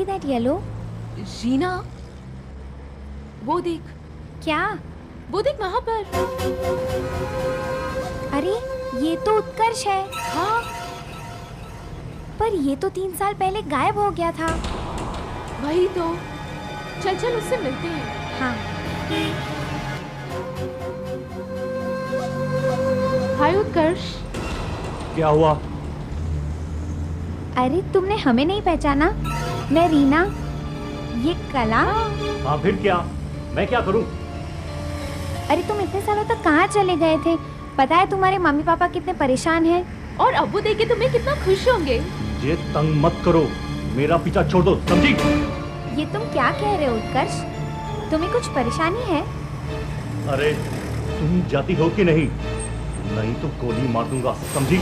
See that yellow? Reena, वो देख, क्या? वो देख वहाँ पर। अरे ये तो उत्कर्ष है। हाँ, पर ये तो 3 साल पहले गायब हो गया था। वही तो। चल चल उससे मिलते हैं। हाँ। हाय उत्कर्ष। क्या हुआ? अरे तुमने हमें नहीं पहचाना? मैं रीना, ये कला। हाँ फिर क्या? मैं क्या करूं? अरे तुम इतने सालों तक कहाँ चले गए थे? पता है तुम्हारे मम्मी पापा कितने परेशान हैं? और अब्बू देख के तुम्हें कितना खुश होंगे। ये तंग मत करो, मेरा पीछा छोड़ दो, समझी? ये तुम क्या कह रहे हो उत्कर्ष? तुम्हें कुछ परेशानी है? अरे तुम जाती हो कि नहीं? नहीं तो गोली मार दूंगा, समझी?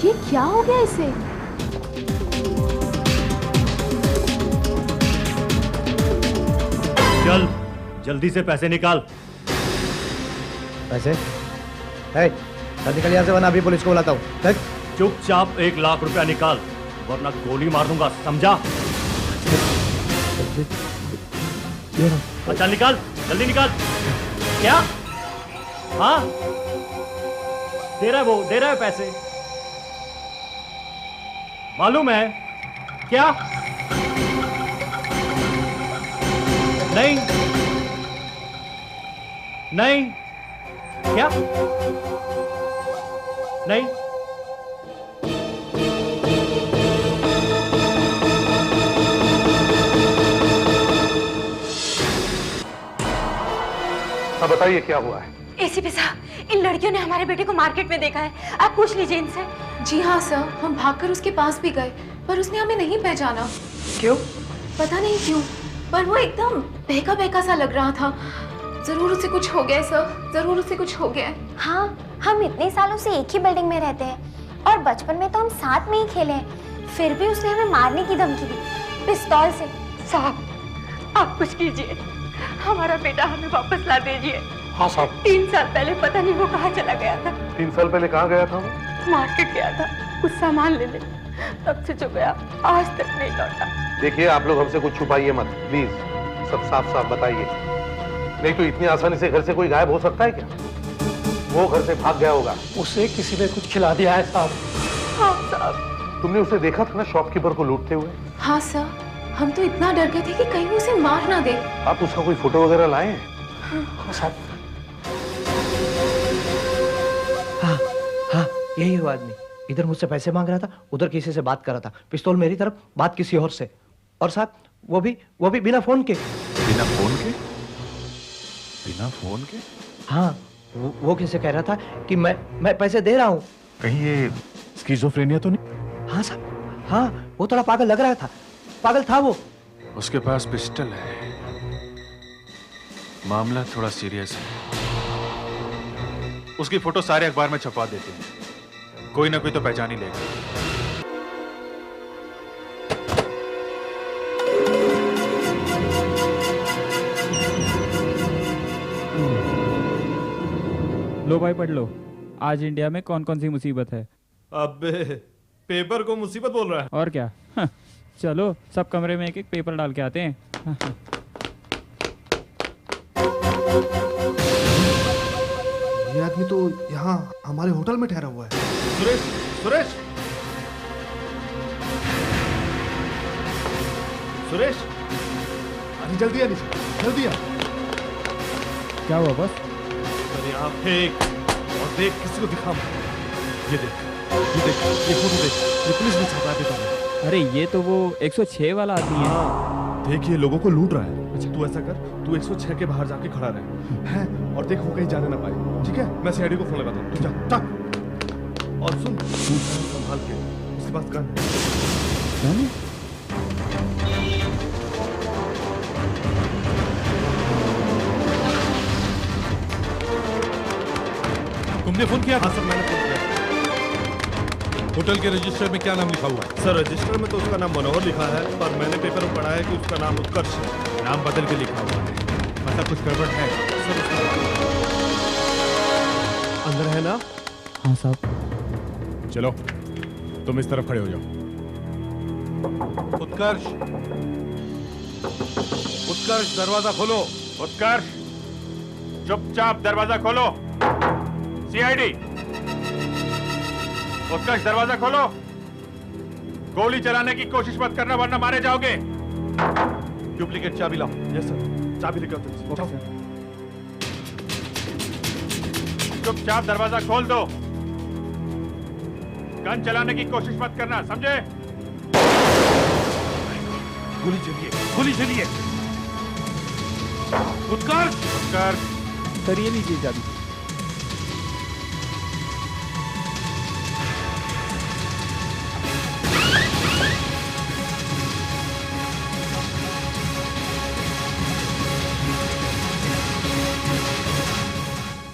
ये क्या हो गया इसे? चल जल्दी से पैसे निकाल। पैसे? चल निकल यहाँ से, वरना अभी पुलिस को बुलाता हूँ। चुपचाप 1 लाख रुपया निकाल, वरना गोली मार दूंगा, समझा? अच्छा निकाल, जल्दी निकाल। क्या? हाँ दे रहा है, वो दे रहा है पैसे, मालूम है क्या? नहीं नहीं, क्या? नहीं। अब बताइए क्या हुआ है? एसीपी साहब, इन लड़कियों ने हमारे बेटे को मार्केट में देखा है, आप पूछ लीजिए इनसे। जी हाँ सर, हम भागकर उसके पास भी गए, पर उसने हमें नहीं पहचाना। क्यों? पता नहीं क्यों, पर वो एकदम बहका बहका सा लग रहा था। जरूर उसे कुछ हो गया सर, जरूर उसे कुछ हो गया। हाँ, हम इतने सालों से एक ही बिल्डिंग में रहते हैं और बचपन में तो हम साथ में ही खेले हैं। फिर भी उसने हमें मारने की धमकी दी, पिस्तौल से। साहब आप कुछ कीजिए, हमारा बेटा हमें वापस ला दीजिए। हाँ साहब। 3 साल पहले पता नहीं वो कहाँ चला गया था। 3 साल पहले कहाँ गया था वो? मार्केट गया था कुछ सामान लेने, तब से जो गया आज तक नहीं लौटा। देखिए आप लोग हमसे कुछ छुपाइए मत, प्लीज सब साफ साफ बताइए, नहीं तो इतनी आसानी से घर से कोई गायब हो सकता है क्या? वो घर से भाग गया होगा। उसे किसी ने कुछ खिला दिया है साहब। हाँ साहब। तुमने उसे देखा था ना शॉपकीपर को लूटते हुए? हाँ सर, हम तो इतना डर गए थे कि कहीं वो उसे मार ना दे। आप उसका कोई फोटो वगैरह लाए हैं? हाँ साहब। हाँ यही वो आदमी, इधर मुझसे पैसे मांग रहा था, उधर किसी से बात कर रहा था, पिस्तौल मेरी तरफ, बात किसी और से। और साहब वो भी बिना फोन के। बिना फोन के? बिना फोन के? हाँ वो कैसे कह रहा था कि मैं पैसे दे रहा हूँ। कहीं ये स्किज़ोफ्रेनिया तो नहीं? हाँ साहब, हाँ वो थोड़ा पागल लग रहा था, पागल था वो। उसके पास पिस्टल है, मामला थोड़ा सीरियस है। उसकी फोटो सारे अखबार में छपवा देते हैं, कोई ना कोई तो पहचान ही लेगा। लो भाई पढ़ लो, आज इंडिया में कौन कौन सी मुसीबत है। अबे पेपर को मुसीबत बोल रहा है? और क्या। चलो सब कमरे में एक एक पेपर डाल के आते हैं। ये आदमी तो यहाँ हमारे होटल में ठहरा हुआ है। सुरेश, सुरेश, सुरेश, अरे जल्दी आ नीचे, जल्दी आ। क्या हुआ बस? अरे यहाँ फेंक और देख, किसी को दिखा मत। ये देख, ये देख, ये फोटो देख, ये पुलिस ने छापा है पेपर में। अरे ये तो वो 106 वाला आदमी है। देखिए लोगों को लूट रहा है। अच्छा तू ऐसा कर, तू 106 के बाहर जाके खड़ा रहे हैं और देख वो कहीं जाने ना पाए, ठीक है? मैं सीआईडी को फोन लगाता हूँ, तू जा। और सुन, तू संभाल के, उसके पास गन है। तुमने फोन किया? हाँ सर मैंने फोन किया। होटल के रजिस्टर में क्या नाम लिखा हुआ है? सर रजिस्टर में तो उसका नाम मनोहर लिखा है, पर मैंने पेपर में पढ़ा है कि उसका नाम उत्कर्ष है। नाम बदल के लिखा हुआ है, मतलब कुछ गड़बड़ है। सर अंदर है ना? हाँ साहब। चलो तुम इस तरफ खड़े हो जाओ। उत्कर्ष, उत्कर्ष दरवाजा खोलो। उत्कर्ष, चुपचाप दरवाजा खोलो। सीआईडी, उत्कर्ष दरवाजा खोलो। गोली चलाने की कोशिश मत करना वरना मारे जाओगे। डुप्लीकेट चाबी लाओ। यस सर, चाबी लेकर आओ जल्दी से। ओके जाओ। सर। चुपचाप दरवाजा खोल दो। गन चलाने की कोशिश मत करना, समझे? गोली चलिए, गोली चलिए। उत्कर्ष, उत्कर्ष, सर ये लीजिए चाबी।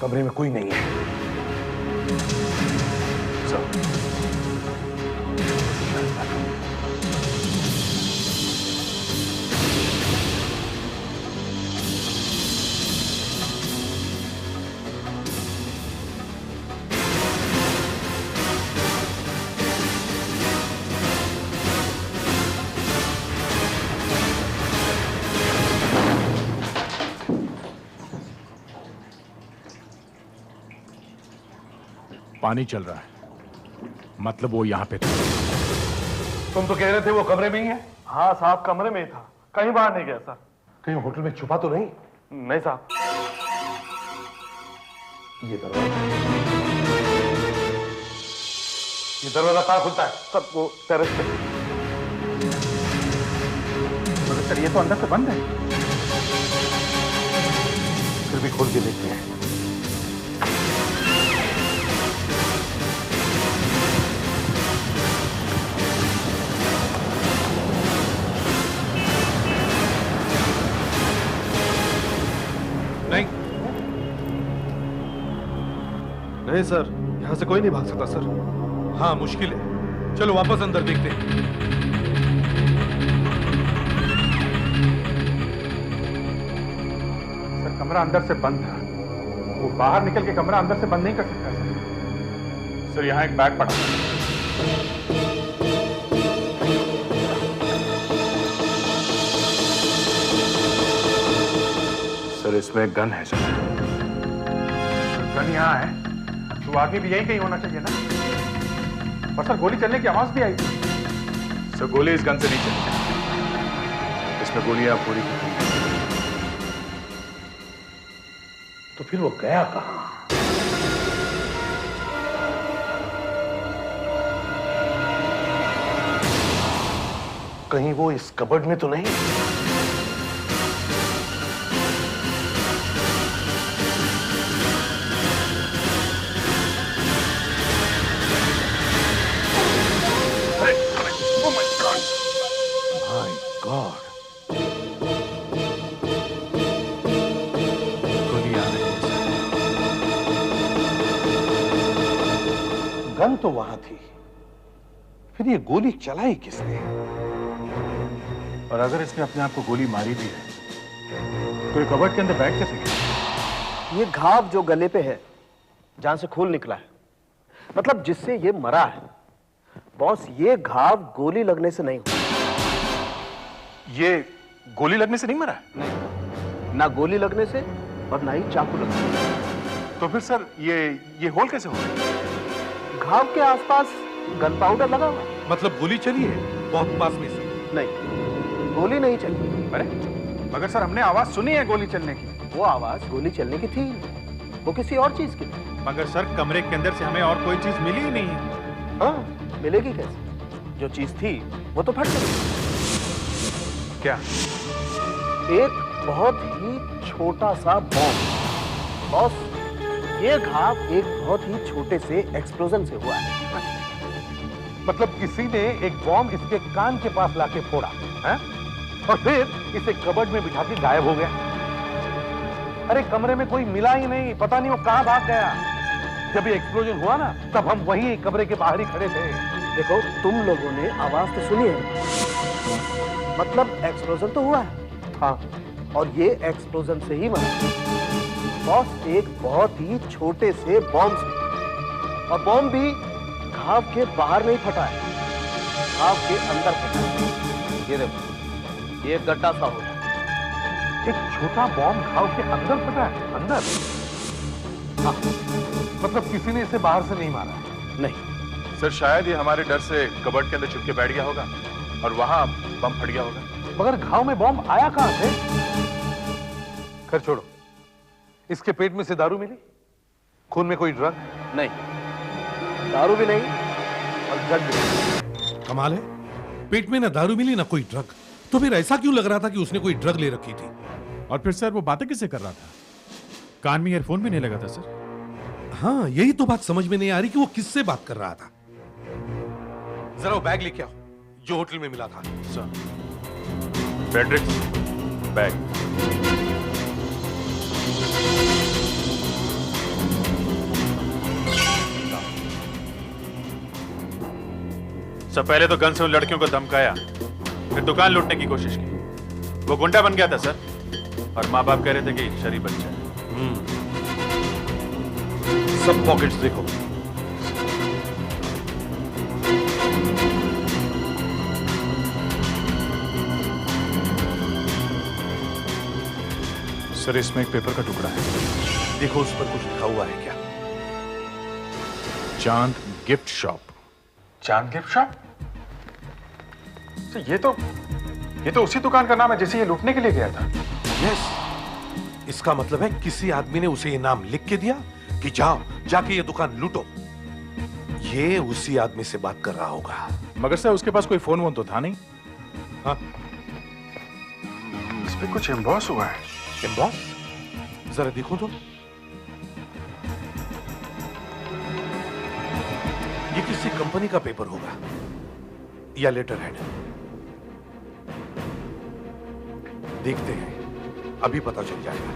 कमरे में कोई नहीं है। पानी चल रहा है, मतलब वो यहां पे था। तुम तो कह रहे थे वो कमरे में ही है। हाँ साहब, कमरे में ही था, कहीं बाहर नहीं गया सर। कहीं होटल में छुपा तो नहीं? नहीं साहब। ये दरवाजा कहाँ खुलता है? सर वो टेरेस पे। मगर सर ये तो अंदर से बंद है। फिर भी खोल के देखते हैं। नहीं सर, यहाँ से कोई नहीं भाग सकता सर। हाँ मुश्किल है, चलो वापस अंदर देखते हैं। सर कमरा अंदर से बंद था, वो बाहर निकल के कमरा अंदर से बंद नहीं कर सकता सर। सर यहाँ एक बैग पड़ा है। सर इसमें गन है सर। गन यहाँ है तो आगे भी यही कहीं होना चाहिए ना। और सर गोली चलने की आवाज भी आई थी। सर गोली इस गन से नहीं चली, इसमें गोलियां पूरी। तो फिर वो गया कहाँ? कहीं वो इस कबर्ड में तो नहीं? गन तो वहां थी, फिर ये गोली चलाई किसने? और अगर इसने अपने आप को गोली मारी भी है तो ये कबर्ड के अंदर बैठ कैसे गया? ये घाव जो गले पे है, जहां से खून निकला है, मतलब जिससे ये मरा है, बॉस ये घाव गोली लगने से नहीं हुआ। ये गोली लगने से नहीं मरा? नहीं, ना गोली लगने से और ना ही चाकू लगने से। तो फिर सर ये होल कैसे हो गया? घाव के आसपास गन पाउडर लगा हुआ। मतलब गोली चली है बहुत पास में से? नहीं, गोली नहीं चली। अरे मगर सर हमने आवाज सुनी है गोली चलने की। वो आवाज गोली चलने की थी, वो किसी और चीज की थी। मगर सर कमरे के अंदर से हमें और कोई चीज मिली ही नहीं है। हाँ, मिलेगी कैसे? जो चीज थी वो तो फट गई। क्या? एक बहुत ही छोटा सा बॉम्ब। बॉस ये घाव एक बहुत ही छोटे से एक्सप्लोजन से हुआ है। मतलब किसी ने एक बॉम्ब इसके कान के पास लाके फोड़ा है और फिर इसे कबर्ड में बिठा के गायब हो गया। अरे कमरे में कोई मिला ही नहीं, पता नहीं वो कहां भाग गया। जब ये एक्सप्लोजन हुआ ना तब हम वहीं कमरे के बाहर ही खड़े थे। देखो तुम लोगों ने आवाज तो सुनी है, मतलब एक्सप्लोजन तो हुआ है। हाँ, और ये एक्सप्लोजन से ही मरा। बॉस एक बहुत ही छोटे से बॉम्ब से, और बॉम्ब भी घाव के बाहर नहीं फटा है, घाव के अंदर फटा है। ये देखो, ये गड्ढा सा हो गया। एक छोटा बॉम्ब घाव के अंदर फटा है। अंदर? हाँ, मतलब किसी ने इसे बाहर से नहीं मारा है? नहीं सर, शायद ये हमारे डर से कबर्ड के अंदर छुप के बैठ गया होगा और वहां बम फट गया होगा। मगर घाव में बॉम्ब आया कहां से? खैर छोड़ो, इसके पेट में से दारू मिली? खून में कोई ड्रग? नहीं, दारू भी नहीं और ड्रग भी नहीं। कमाल है, पेट में ना दारू मिली ना कोई ड्रग। तो फिर ऐसा क्यों लग रहा था कि उसने कोई ड्रग ले रखी थी? और फिर सर वो बातें किससे कर रहा था? कान में ईयरफोन भी नहीं लगा था सर। हाँ, यही तो बात समझ में नहीं आ रही कि वो किससे बात कर रहा था। जरा वो बैग लेके आओ जो होटल में मिला था। Sir, Fredericks, bag. सब पहले तो गन से उन लड़कियों को धमकाया, फिर दुकान लूटने की कोशिश की। वो गुंडा बन गया था सर, और माँ बाप कह रहे थे कि शरीफ बच्चा है। सब पॉकेट्स देखो। सर, इसमें एक पेपर का टुकड़ा है। देखो उस पर कुछ लिखा हुआ है क्या? चांद गिफ्ट शॉप। चांद गिफ्ट शॉप? तो ये तो उसी दुकान का नाम है जिसे ये लूटने के लिए गया था। यस, इसका मतलब है किसी आदमी ने उसे ये नाम लिख के दिया कि जाओ जाके ये दुकान लूटो। ये उसी आदमी से बात कर रहा होगा। मगर सर उसके पास कोई फोन वोन तो था नहीं। हाँ, इस पे कुछ एम्बॉस हुआ है। एम्बॉस? जरा देखो तो। ये किसी कंपनी का पेपर होगा या लेटर हेड। देखते हैं, अभी पता चल जाएगा।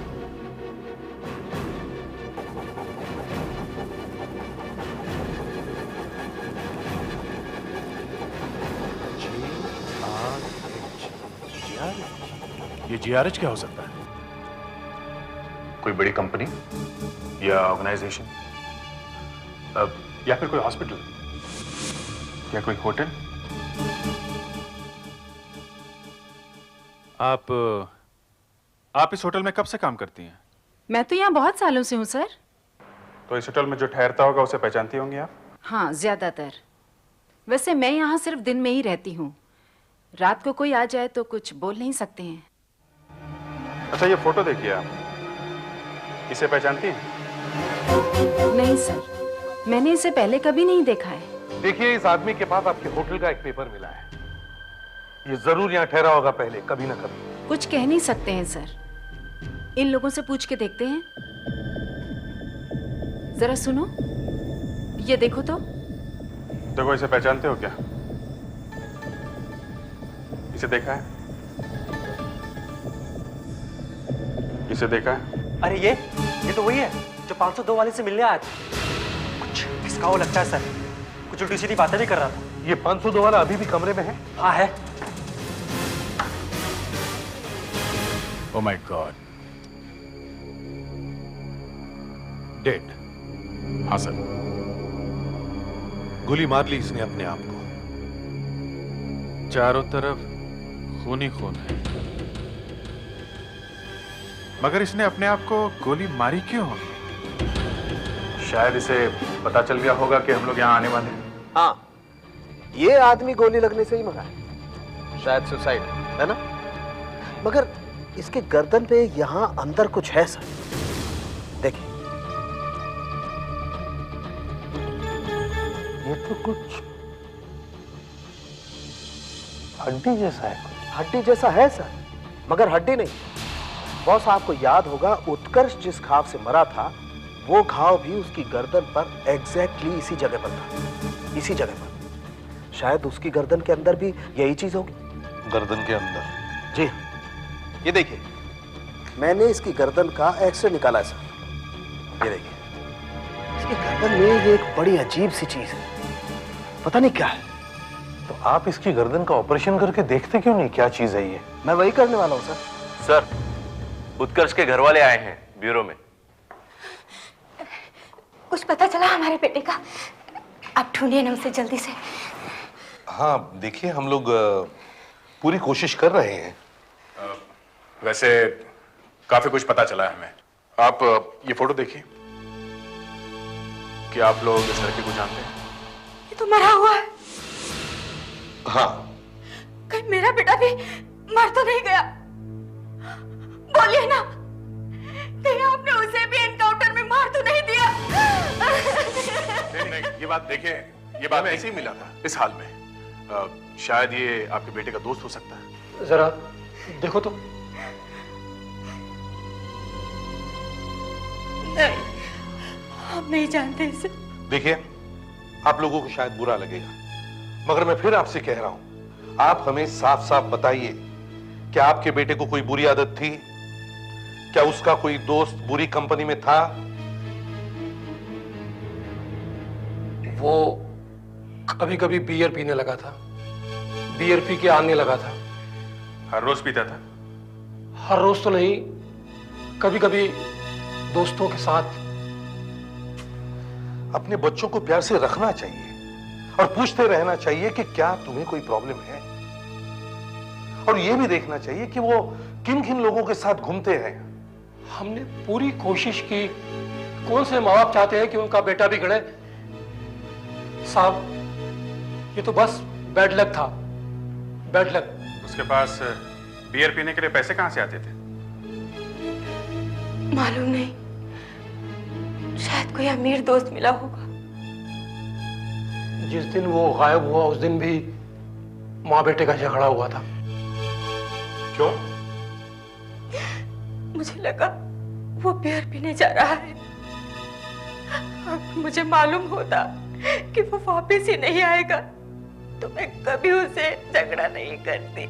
ये जीआरएच क्या हो सकता है? कोई बड़ी कंपनी या ऑर्गेनाइजेशन, या फिर कोई हॉस्पिटल या कोई होटल। आप इस होटल में कब से काम करती हैं? मैं तो यहाँ बहुत सालों से हूँ सर। तो इस होटल में जो ठहरता होगा उसे पहचानती होंगी आप? हाँ, ज्यादातर। वैसे मैं यहाँ सिर्फ दिन में ही रहती हूँ। रात को कोई आ जाए तो कुछ बोल नहीं सकते हैं। अच्छा, ये फोटो देखिए आप, इसे पहचानती हैं? नहीं सर, मैंने इसे पहले कभी नहीं देखा है। देखिए, इस आदमी के पास आपके होटल का एक पेपर मिला है। ये जरूर यहाँ ठहरा होगा पहले, कभी ना कभी। कुछ कह नहीं सकते हैं सर, इन लोगों से पूछ के देखते हैं। जरा सुनो, ये देखो तो। देखो, इसे पहचानते हो क्या? इसे देखा है? इसे देखा है? अरे ये तो वही है जो 502 वाले से मिलने आया था। कुछ इसका वो लगता है सर, कुछ उल्टी सीधी बातें भी कर रहा था। ये 502 वाला अभी भी कमरे में है? हाँ है। Oh my God. डेड? हाँ सर। गोली मार ली इसने अपने आप को। चारों तरफ खून ही खून है, मगर इसने अपने आप को गोली मारी क्यों? शायद इसे पता चल गया होगा कि हम लोग यहाँ आने वाले हैं। हाँ, ये आदमी गोली लगने से ही मरा है। शायद सुसाइड है ना? मगर इसके गर्दन पे यहाँ अंदर कुछ है सर। देखिए, ये तो कुछ हड्डी जैसा है। हड्डी जैसा है सर, मगर हड्डी नहीं। बॉस, आपको याद होगा उत्कर्ष जिस घाव से मरा था, वो घाव भी उसकी गर्दन पर एग्जैक्टली इसी जगह पर था, इसी जगह पर। शायद उसकी गर्दन के अंदर भी यही चीज होगी। गर्दन के अंदर? जी, ये देखिए, मैंने इसकी गर्दन का एक्सरे निकाला है सर। ये देखिए, इसकी गर्दन में ये एक बड़ी अजीब सी चीज है, पता नहीं क्या है। तो आप इसकी गर्दन का ऑपरेशन करके देखते क्यों नहीं क्या चीज है ये? मैं वही करने वाला हूँ सर। सर, उत्कर्ष के घर वाले आए हैं ब्यूरो में। कुछ पता चला हमारे बेटे का? आप ढूंढिए ना उसे जल्दी से। हाँ देखिए, हम लोग पूरी कोशिश कर रहे हैं। वैसे काफी कुछ पता चला है हमें। आप ये फोटो देखिए। क्या आप लोग इस लड़के को जानते हैं? ये तो मरा हुआ है। हाँ। कहीं मेरा बेटा भी मर तो नहीं गया? बोलिए ना, कहीं आपने उसे भी एनकाउंटर में मार तो नहीं दिया? नहीं, ये बात देखिए, ये बात ऐसे ही मिला था इस हाल में। शायद ये आपके बेटे का दोस्त हो सकता है। जरा देखो तो। नहीं, हम नहीं जानते इसे। देखिए, आप लोगों को शायद बुरा लगेगा, मगर मैं फिर आपसे कह रहा हूं, आप हमें साफ साफ बताइए, क्या आपके बेटे को कोई बुरी आदत थी? क्या उसका कोई दोस्त बुरी कंपनी में था? वो कभी कभी बियर पीने लगा था, बियर पी के आने लगा था। हर रोज पीता था? हर रोज तो नहीं, कभी कभी दोस्तों के साथ। अपने बच्चों को प्यार से रखना चाहिए और पूछते रहना चाहिए कि क्या तुम्हें कोई प्रॉब्लम है, और यह भी देखना चाहिए कि वो किन किन लोगों के साथ घूमते हैं। हमने पूरी कोशिश की। कौन से माँ बाप चाहते हैं कि उनका बेटा बिगड़े? साहब, ये तो बस बैड लक था, बैड लक। उसके पास बियर पीने के लिए पैसे कहां से आते थे? मालूम नहीं, शायद कोई अमीर दोस्त मिला होगा। जिस दिन वो गायब हुआ उस दिन भी माँ बेटे का झगड़ा हुआ था। क्यों? मुझे लगा वो बियर पीने जा रहा है। अब मुझे मालूम होता कि वो वापस ही नहीं आएगा तो मैं कभी उसे झगड़ा नहीं करती।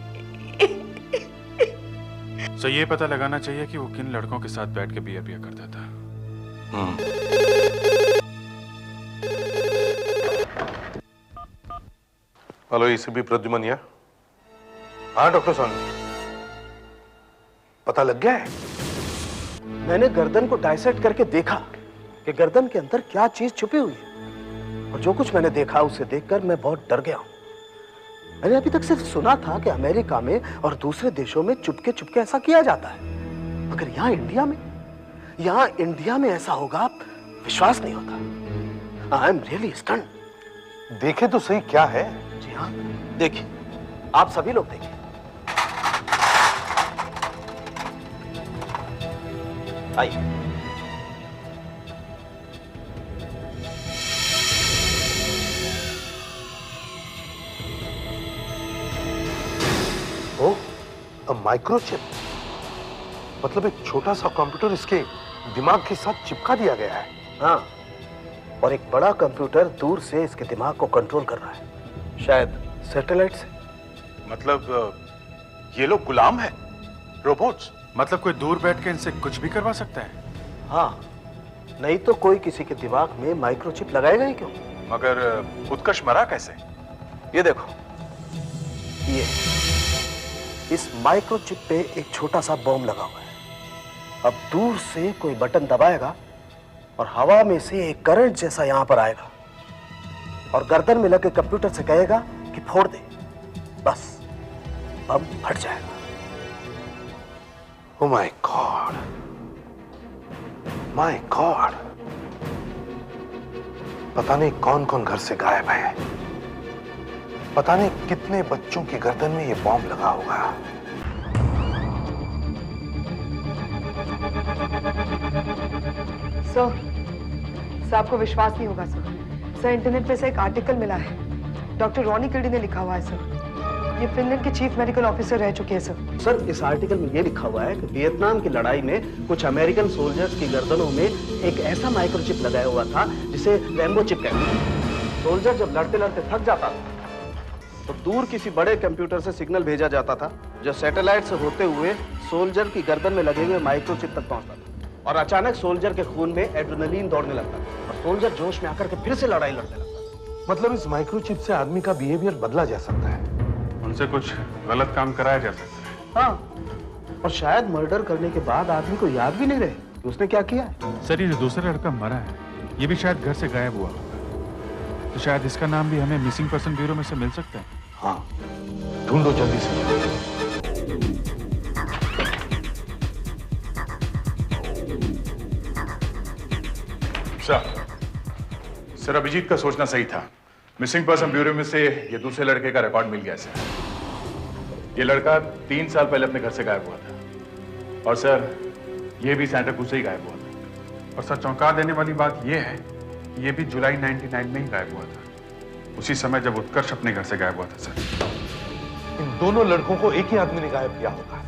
तो ये पता लगाना चाहिए कि वो किन लड़कों के साथ बैठ के बियर पिया करता था। हेलो, एसीपी प्रद्युमन या? हाँ डॉक्टर स्वामी, पता लग गया है? मैंने गर्दन को डाइसेक्ट करके देखा कि गर्दन के अंदर क्या चीज छुपी हुई है, और जो कुछ मैंने देखा उसे देखकर मैं बहुत डर गया हूं। मैंने अभी तक सिर्फ सुना था कि अमेरिका में और दूसरे देशों में चुपके चुपके ऐसा किया जाता है, मगर यहाँ इंडिया में ऐसा होगा विश्वास नहीं होता। I am really stunned. देखे तो सही क्या है। जी हाँ, देखिए, आप सभी लोग देखिए। आइए। माइक्रोचिप, मतलब एक छोटा सा कंप्यूटर इसके दिमाग के साथ चिपका दिया गया है। हाँ, और एक बड़ा कंप्यूटर दूर से इसके दिमाग को कंट्रोल कर रहा है, शायद सैटेलाइट से। मतलब ये लोग गुलाम हैं, रोबोट्स? मतलब कोई दूर बैठ के इनसे कुछ भी करवा सकता है? हाँ, नहीं तो कोई किसी के दिमाग में माइक्रोचिप लगाएगा ही क्यों? मगर उत्कर्ष मरा कैसे? ये देखो, ये इस माइक्रोचिप पे एक छोटा सा बॉम्ब लगा हुआ है। अब दूर से कोई बटन दबाएगा और हवा में से एक करंट जैसा यहां पर आएगा और गर्दन में लगे कंप्यूटर से कहेगा कि फोड़ दे, बस बम फट जाएगा। Oh my God! My God! पता नहीं कौन कौन घर से गायब है, पता नहीं कितने बच्चों की गर्दन में ये बॉम्ब लगा होगा। सर, आपको विश्वास नहीं होगा सर, इंटरनेट पे से एक आर्टिकल मिला है। डॉक्टर रॉनी किडी ने लिखा हुआ है सर। ये फिनलैंड के चीफ मेडिकल ऑफिसर रह चुके हैं सर। सर, इस आर्टिकल में ये लिखा हुआ है कि वियतनाम की लड़ाई में कुछ अमेरिकन सोल्जर्स की गर्दनों में एक ऐसा माइक्रोचिप लगाया हुआ था जिसे रैम्बो चिप कहते हैं। सोल्जर जब लड़ते लड़ते थक जाता था तो दूर किसी बड़े कंप्यूटर से सिग्नल भेजा जाता था जो सैटेलाइट से होते हुए सोल्जर की गर्दन में लगे हुए माइक्रोचिप तक पहुंचता था, और अचानक सोल्जर के खून में एड्रेनलिन दौड़ने लगता था और सोल्जर जोश में आकर के फिर से लड़ाई लड़ने लगता। मतलब इस माइक्रोचिप से आदमी का बिहेवियर बदला जा सकता है, उनसे कुछ गलत काम कराया जा सकता है। हाँ, और शायद मर्डर करने के बाद आदमी को याद भी नहीं रहे कि उसने क्या किया है। सर, ये जो दूसरा लड़का मरा है ये भी शायद घर से गायब हुआ होगा। तो शायद इसका नाम भी हमें मिसिंग पर्सन ब्यूरो में से मिल सकता है। हाँ, ढूंढो जल्दी से। सर अभिजीत का सोचना सही था। मिसिंग पर्सन ब्यूरो में से ये दूसरे लड़के का रिकॉर्ड मिल गया सर। ये लड़का 3 साल पहले अपने घर से गायब हुआ था और सर ये भी सैंटा क्रूज से ही गायब हुआ था। और सर चौंका देने वाली बात यह है कि ये भी जुलाई 99 में ही गायब हुआ था, उसी समय जब उत्कर्ष अपने घर से गायब हुआ था सर। इन दोनों लड़कों को एक ही आदमी ने गायब किया होगा।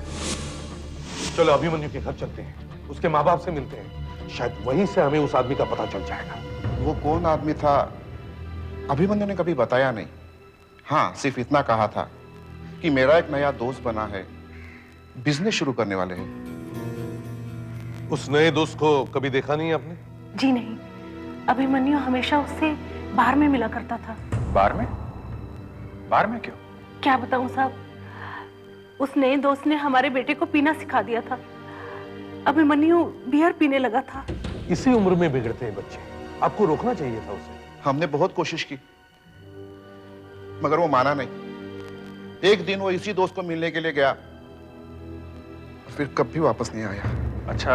चलो अभिमन्यु के घर चलते हैं, उसके माँ बाप से मिलते हैं, शायद वहीं से हमें उस आदमी का पता चल जाएगा। वो कौन आदमी था अभिमन्यु ने कभी बताया नहीं। हाँ, सिर्फ इतना कहा था कि मेरा एक नया दोस्त बना है, बिजनेस शुरू करने वाले हैं। उस नए दोस्त को कभी देखा नहीं आपने? जी नहीं, अभिमन्यु हमेशा उससे बार में मिला करता था। बार में? बार में क्यों? क्या बताऊं साहब, उस नए दोस्त ने हमारे बेटे को पीना सिखा दिया था। अभिमन्यु बियर पीने लगा था। इसी उम्र में बिगड़ते हैं बच्चे, आपको रोकना चाहिए था उसे। हमने बहुत कोशिश की मगर वो माना नहीं। एक दिन वो इसी दोस्त को मिलने के लिए गया, फिर कभी वापस नहीं आया। अच्छा,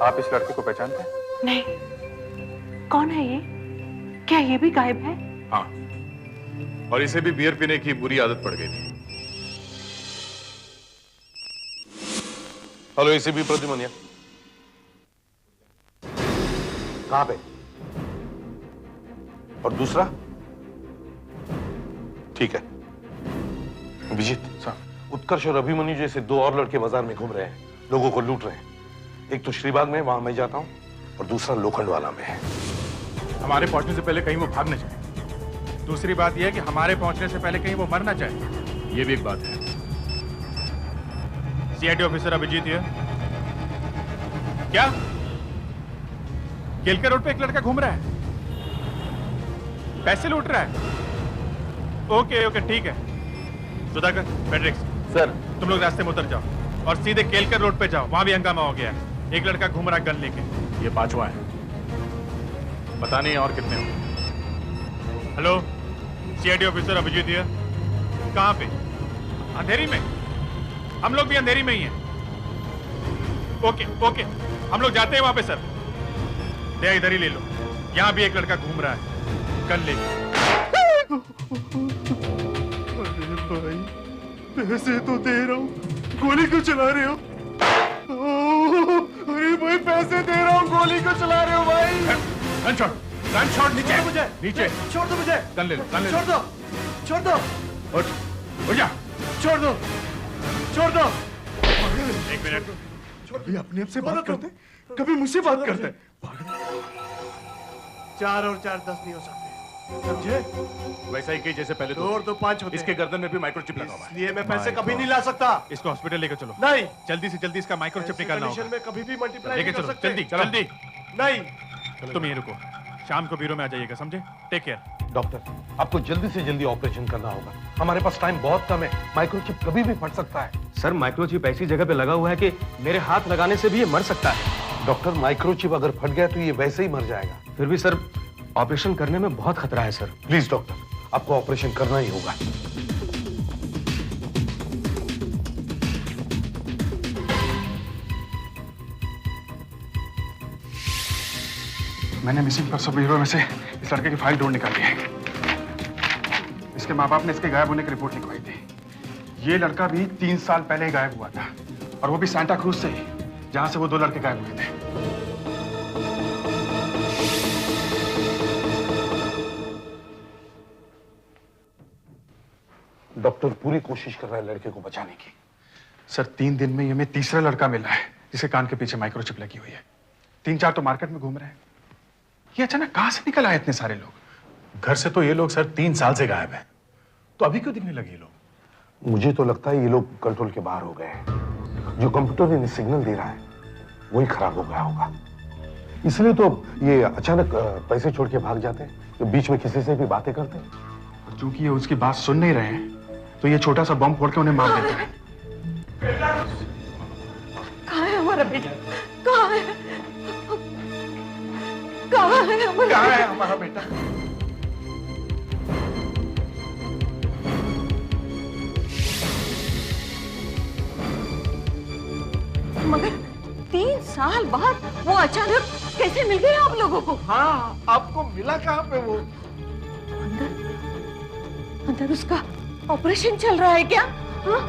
आप इस लड़के को पहचानते हैं? नहीं, कौन है ये? क्या ये भी गायब है? हाँ, और इसे भी बियर पीने की बुरी आदत पड़ गई थी। हेलो, इसे भी प्रद्युमन कहां पे? और दूसरा? ठीक है अभिजीत साहब, उत्कर्ष और अभिमन्यु जैसे 2 और लड़के बाजार में घूम रहे हैं, लोगों को लूट रहे हैं। एक तो श्रीबाग में, वहां मैं जाता हूं, और दूसरा लोखंडवाला में है। हमारे पहुंचने से पहले कहीं वो भाग न जाए। दूसरी बात यह है कि हमारे पहुंचने से पहले कहीं वो मर ना जाए। ये भी एक बात है। सीआईडी ऑफिसर अभिजीत है क्या? केलकर रोड पे एक लड़का घूम रहा है, पैसे लूट रहा है। ओके ओके ठीक है। सुधाकर, फेडरिक्स सर, तुम लोग रास्ते में उतर जाओ और सीधे केलकर रोड पे जाओ, वहां भी हंगामा हो गया है। एक लड़का घूम रहा है गन लेके। ये 5वां है, पता नहीं और कितने हो। हेलो, सीआईडी ऑफिसर अभिजीत है। कहां पे? अंधेरी में? हम लोग भी अंधेरी में ही हैं। ओके ओके, हम लोग जाते हैं वहां पे सर। दे इधर ही ले लो, यहां भी एक लड़का घूम रहा है गन लेके। अरे भाई, पैसे तो दे रहा हूँ, गोली क्यों चला रहे हो? अरे भाई, पैसे दे रहा हूँ, गोली क्यों चला रहे हो भाई? गन शॉट नीचे, मुझे नीचे। छोड़ दो मुझे। गन ले लो, गन ले छोड़ लो। दो, छोड़ दो, उठ जा। छोड़ दो, छोड़ दो। एक मिनट। कभी अपने आप से बात करते, कभी मुझसे बात करते। 4 और 4 10 नहीं हो सकते, समझे? वैसा ही कि जैसे पहले 2 और 2 5 होते हैं। इसके गर्दन में भी माइक्रोचिप लगा हुआ है। इसलिए मैं पैसे कभी नहीं ला सकता। इसको हॉस्पिटल लेकर चलो। नहीं, जल्दी से जल्दी इसका माइक्रोचिप निकालना होगा। में कभी भी मल्टीप्लाई लेके नहीं कर चलो, सकते। जल्दी जल्दी। नहीं, तुम यहीं रुको, शाम को ब्यूरो में आ जाइएगा, समझे? Take care. डॉक्टर, आपको जल्दी से जल्दी ऑपरेशन करना होगा, हमारे पास टाइम बहुत कम है। माइक्रोचिप कभी भी फट सकता है। सर, माइक्रोचिप ऐसी जगह पे लगा हुआ है कि मेरे हाथ लगाने से भी ये मर सकता है। डॉक्टर, माइक्रोचिप अगर फट गया तो ये वैसे ही मर जाएगा। फिर भी सर, ऑपरेशन करने में बहुत खतरा है सर। प्लीज डॉक्टर, आपको ऑपरेशन करना ही होगा। मैंने मिसिंग पर्सन ब्यूरो में से इस लड़के की फाइल ढूंढ निकाली है। इसके माँ बाप ने इसके गायब होने की रिपोर्ट लिखवाई थी। ये लड़का भी 3 साल पहले ही गायब हुआ था, और वो भी सैंटा क्रूज से ही, जहां से वो 2 लड़के गायब हुए थे। डॉक्टर पूरी कोशिश कर रहा है लड़के को बचाने की। सर, 3 दिन में ये हमें तीसरा लड़का मिला है जिसके कान के पीछे माइक्रोचिप लगी हुई है। 3-4 तो मार्केट में घूम रहे हैं। ये अचानक कहां से निकल आए इतने सारे लोग? घर से तो ये लोग सर 3 साल से गायब है, तो अभी क्यों दिखने लगे ये लोग? मुझे तो लगता है ये लोग कंट्रोल के बाहर हो गए हैं। जो कंप्यूटर इन्हें सिग्नल दे रहा है वही खराब हो गया होगा, इसलिए तो ये अचानक पैसे छोड़ के भाग जाते हैं, तो बीच में किसी से भी बातें करते हैं। चूंकि ये उसकी बात सुन नहीं रहे हैं, तो ये छोटा सा बम फोड़ के उन्हें मार देते हैं। कहाँ है हमारा बेटा? कहाँ है? कहाँ कहाँ है हमारा बेटा? मगर 3 साल बाद वो अचानक कैसे मिल गए आप लोगों को? हाँ, आपको मिला कहाँ पे वो? अंदर उसका ऑपरेशन चल रहा है क्या? हाँ?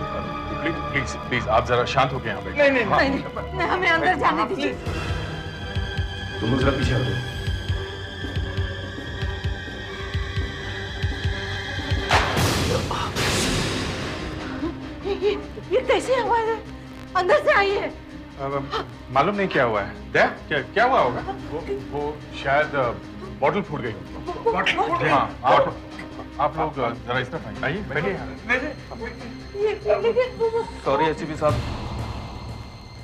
प्लीज प्लीज प्लीज आप जरा शांत हो गए यहाँ पे। नहीं, हमें अंदर जाने दीजिए। तुम लोग जरा पीछे हटो। ये कैसे आवाज है? अंदर से आई है। मालूम नहीं क्या हुआ है। क्या हुआ होगा? वो शायद बॉटल फूट गई। हाँ, आप लोग जरा इस तरफ आइए, बैठिए। सॉरी एसीपी साहब,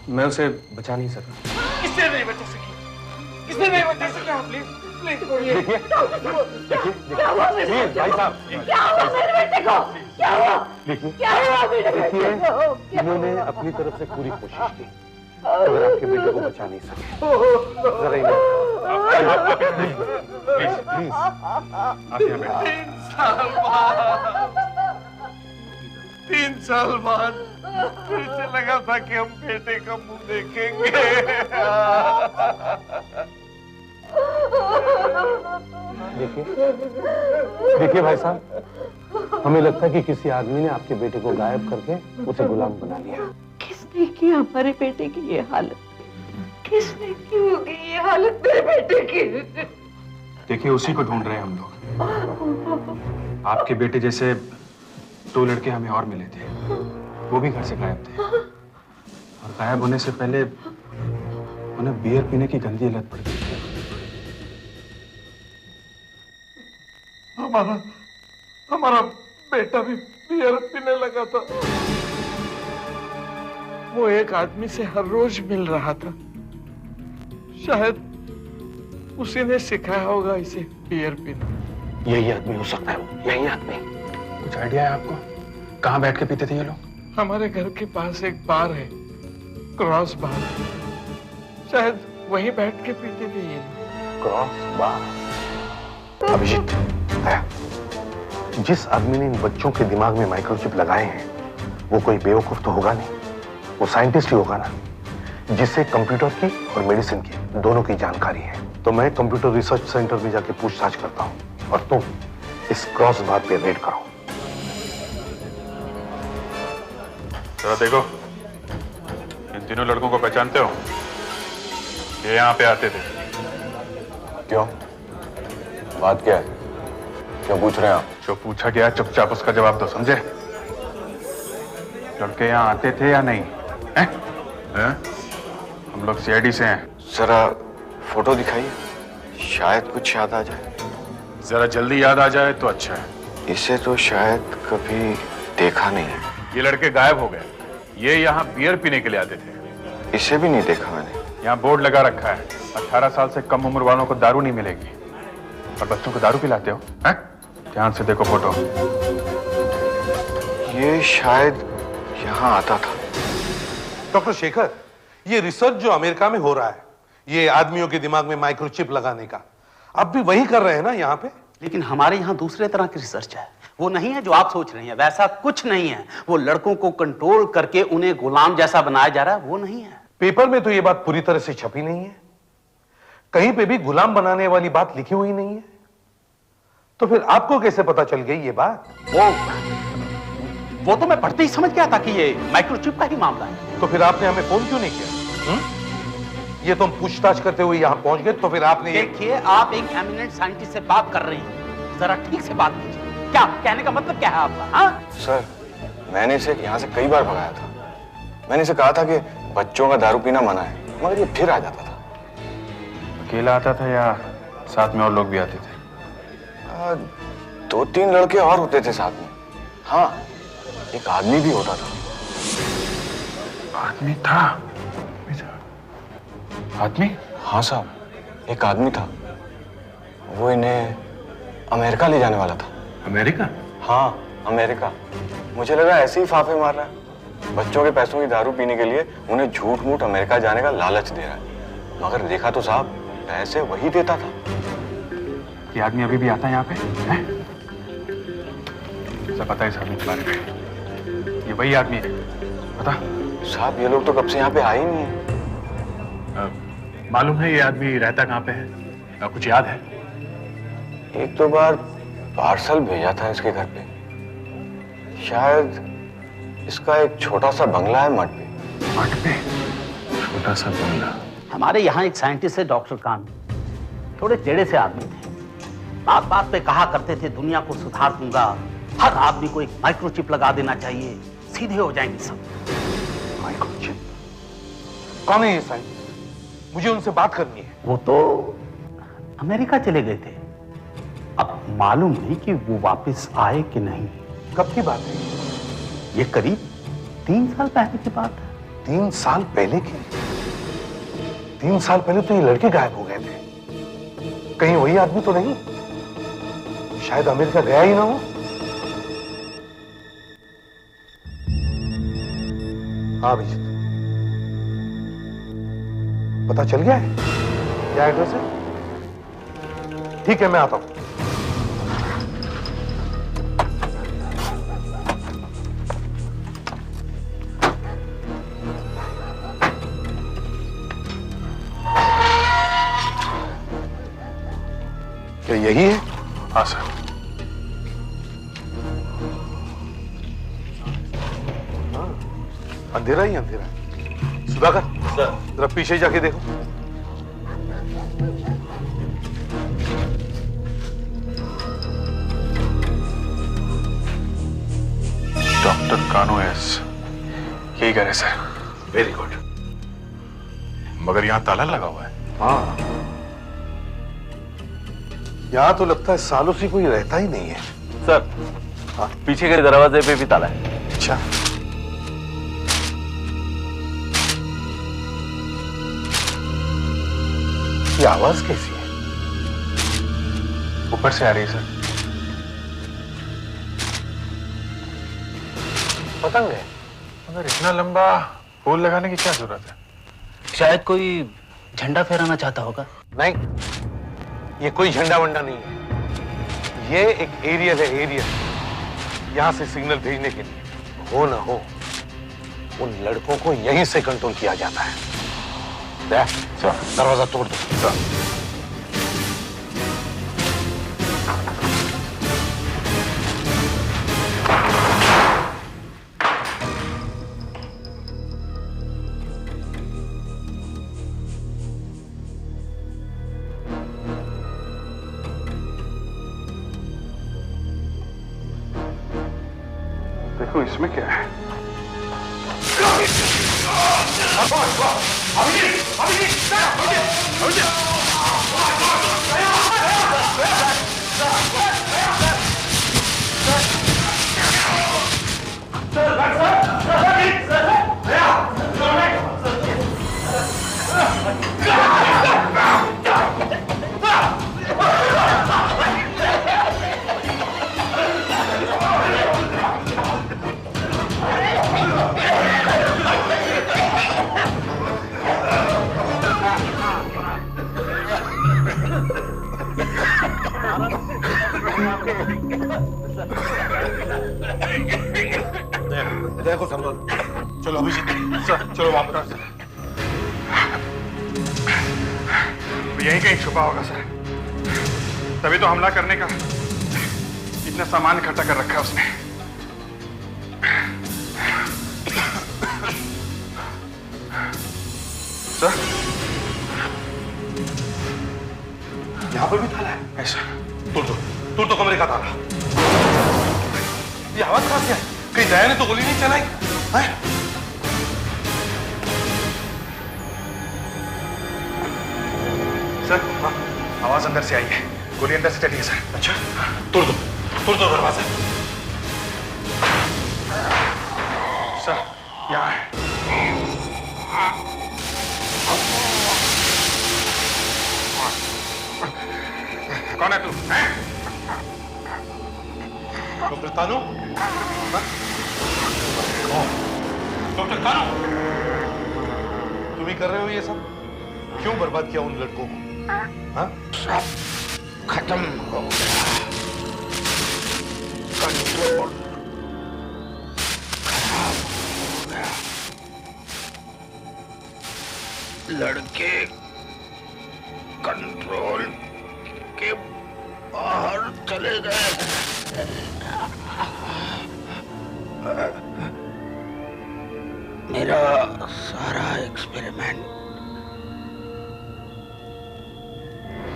मैं उसे बचा नहीं सका। किसने नहीं बचा सकी? किसने नहीं बचा सका? प्लीज प्लीज देखिए भाई साहब, क्या हुआ मेरे बेटे को? क्या हुआ? क्या हुआ मेरे बेटे को? इन्होंने अपनी तरफ से पूरी कोशिश की, मगर आपके बेटे को बचा नहीं सके। जरा इन्हें 3 साल बाद फिर से लगा था कि हम बेटे का मुंह देखेंगे। देखिए भाई साहब, हमें लगता है कि किसी आदमी ने आपके बेटे को गायब करके उसे गुलाम बना लिया। किसने की हमारे बेटे की ये हालत? किसने की होगी ये हालत मेरे बेटे की? देखिए, उसी को ढूंढ रहे हैं हम लोग। आपके बेटे जैसे 2 लड़के हमें और मिले थे, वो भी घर से गायब थे, और गायब होने से पहले उन्हें बियर पीने की गंदी लत पड़ गई। हमारा बेटा भी बियर पीने लगा था। वो एक आदमी से हर रोज मिल रहा था, शायद उसी ने सिखाया होगा इसे बियर पीना। यही आदमी हो सकता है, वो यही आदमी। कुछ आइडिया है आपको कहाँ बैठ के पीते थे ये लोग? हमारे घर के पास एक बार है, क्रॉस बार, शायद वहीं बैठ के पीते थे ये लोग। Cross bar? अभिजीत, आया। जिस आदमी ने इन बच्चों के दिमाग में माइक्रोचिप लगाए हैं, वो कोई बेवकूफ तो होगा नहीं, वो साइंटिस्ट ही होगा ना, जिससे कंप्यूटर की और मेडिसिन की दोनों की जानकारी है। तो मैं कंप्यूटर रिसर्च सेंटर में जाके पूछताछ करता हूँ, और तुम इस क्रॉस बार पे रेड करो। जरा देखो, इन तीनों लड़कों को पहचानते हो? ये यहाँ पे आते थे। क्यों? बात क्या है? क्यों पूछ रहे हैं आप? जो पूछा गया चुपचाप उसका जवाब दो, समझे? लड़के यहाँ आते थे या नहीं? हैं? हम लोग सीआईडी से हैं। जरा फोटो दिखाइए, शायद कुछ याद आ जाए। जरा जल्दी याद आ जाए तो अच्छा है। इसे तो शायद कभी देखा नहीं है। ये लड़के गायब हो गए। ये यहाँ बियर पीने के लिए आते थे। इसे भी नहीं देखा मैंने। यहाँ बोर्ड लगा रखा है, 18 साल से कम उम्र वालों को दारू नहीं मिलेगी। और बच्चों को दारू पिलाते हो? हैं? ध्यान से देखो फोटो। ये शायद यहाँ आता था। डॉक्टर शेखर, ये रिसर्च जो अमेरिका में हो रहा है, ये आदमियों के दिमाग में माइक्रोचिप लगाने का, आप भी वही कर रहे हैं ना यहाँ पे? लेकिन हमारे यहाँ दूसरे तरह की रिसर्च है, वो नहीं है जो आप सोच रहे हैं। वैसा कुछ नहीं है। वो लड़कों को कंट्रोल करके उन्हें गुलाम जैसा बनाया जा रहा है, वो नहीं है। पेपर में तो ये बात पूरी तरह से छपी नहीं है, कहीं पे भी गुलाम बनाने वाली बात लिखी हुई नहीं है। तो फिर आपको कैसे पता चल गई ये बात? वो तो मैं पढ़ते ही समझ गया था कि ये माइक्रोचिप का ही मामला है। तो फिर आपने हमें फोन क्यों नहीं किया? ये तो हम पूछताछ करते हुए यहाँ पहुंच गए, तो फिर आपने देखिए, आप एक एमिनेंट साइंटिस्ट से बात कर रहे हैं, जरा ठीक से बात कीजिए। क्या कहने का मतलब क्या है आपका? हाँ सर, मैंने इसे यहाँ से कई बार भगाया था। मैंने इसे कहा था कि बच्चों का दारू पीना मना है, मगर ये फिर आ जाता था। अकेला आता था या साथ में और लोग भी आते थे? 2-3 लड़के और होते थे साथ में। हाँ, एक आदमी भी होता था। आदमी था? आदमी? हाँ साहब, एक आदमी था। वो इन्हें अमेरिका ले जाने वाला था। अमेरिका? हाँ, अमेरिका। मुझे लगा ऐसे ही फाफे मार रहा है। बच्चों के पैसों की दारू पीने के लिए उन्हें झूठ मूठ अमेरिका जाने का लालच दे रहा है। मगर देखा तो साहब, पैसे वही देता था। ये आदमी अभी भी आता है यहाँ पे? हैं? सब पता है इस आदमी के बारे में? ये वही आदमी है, पता? साहब ये लोग तो कब से यहाँ पे आए ही नहीं है। मालूम है ये आदमी रहता कहाँ पे है? कुछ याद है? एक दो बार पार्सल भेजा था इसके घर पे। शायद इसका एक छोटा सा बंगला है मठ पे। मठ पे? छोटा सा बंगला? हमारे यहाँ एक साइंटिस्ट है डॉक्टर कान, थोड़े टेढ़े से आदमी थे। बात बात पे कहा करते थे दुनिया को सुधार दूंगा, हर आदमी को एक माइक्रोचिप लगा देना चाहिए, सीधे हो जाएंगे सब। माइक्रोचिप? कौन है ये साइंटिस्ट? मुझे उनसे बात करनी है। वो तो अमेरिका चले गए थे, अब मालूम नहीं कि वो वापस आए कि नहीं। कब की बात है ये? करीब 3 साल पहले की बात है। 3 साल पहले की? 3 साल पहले तो ये लड़के गायब हो गए थे। कहीं वही आदमी तो नहीं? शायद अमेरिका गया ही ना हो। हाँ अभिजीत, पता चल गया है क्या एड्रेस है? ठीक है, मैं आता हूं। क्या यही है? हाँ सर। अंधेरा ही अंधेरा। सुधाकर, जरा पीछे जाके देखो। डॉक्टर कानो एस, यही करे सर। Very good. मगर यहाँ ताला लगा हुआ है। हाँ, यहाँ तो लगता है सालों से कोई रहता ही नहीं है। सर, पीछे के दरवाजे पे भी ताला है। अच्छा, ये आवाज कैसी है? ऊपर से आ रही है सर। पतंग है। मगर इतना लंबा पोल लगाने की क्या जरूरत है? शायद कोई झंडा फहराना चाहता होगा। नहीं, ये कोई झंडा वंडा नहीं है। ये एक एरियल है, एरियल। यहां से सिग्नल भेजने के लिए हो ना हो उन लड़कों को यहीं से कंट्रोल किया जाता है। सर, दरवाजा तोड़ दो। सर। देखो इसमें क्या है? देखो संभल। चलो अभिजीत, सर चलो वापस। यहीं कहीं छुपा होगा सर, तभी तो हमला करने का इतना सामान इकट्ठा कर रखा है उसने। सर, यहां पर भी ताला है। ऐसा तोड़ दो कमरे का ताला। ये आवाज कहां से है? कहीं दया ने तो गोली नहीं चलाई है? सर, आवाज अंदर से आई है, गोली अंदर से चली है सर। अच्छा, तोड़ दो दरवाजा। सर, यहाँ है। कौन है तू? डॉक्टर कानू? डॉक्टर कानू, तुम ही कर रहे हो ये सब? क्यों बर्बाद किया उन लड़कों को? हाँ? सब खत्म हो गया, कंट्रोल खराब हो गया, लड़के कंट्रोल के बाहर चले गए। मेरा सारा एक्सपेरिमेंट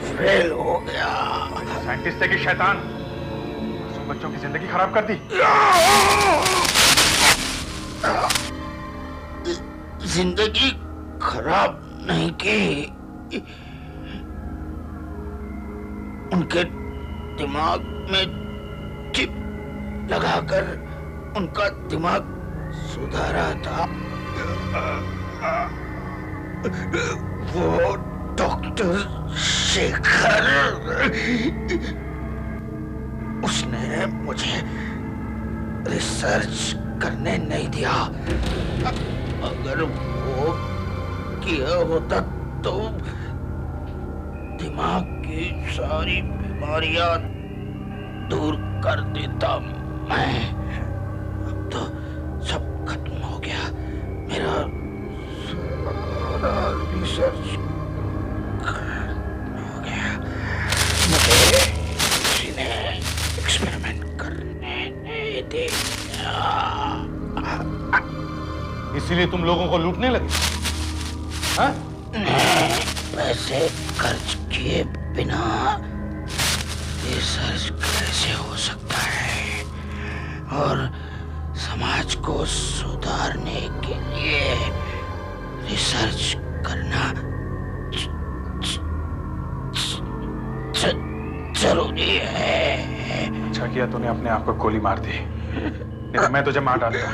फेल हो गया। साइंटिस्ट है कि शैतान, मासूम बच्चों की जिंदगी खराब कर दी। जिंदगी खराब नहीं की, उनके दिमाग में चिप लगाकर उनका दिमाग सुधारा था। वो डॉक्टर शेखर, उसने मुझे रिसर्च करने नहीं दिया। अगर वो किया होता तो दिमाग की सारी बीमारियां दूर कर देता मैं। अब तो सब खत्म हो गया, मेरा सारा रिसर्च हो गया। मुझे किसी ने एक्सपेरिमेंट करने नहीं दिया। इसीलिए तुम लोगों को लूटने लगे? हाँ? पैसे खर्च किए बिना रिसर्च कैसे हो सकता है? और समाज को सुधारने के लिए रिसर्च करना जरूरी है। अच्छा किया तूने अपने आप को गोली मार दी, नहीं तो मैं तुझे मार डालता।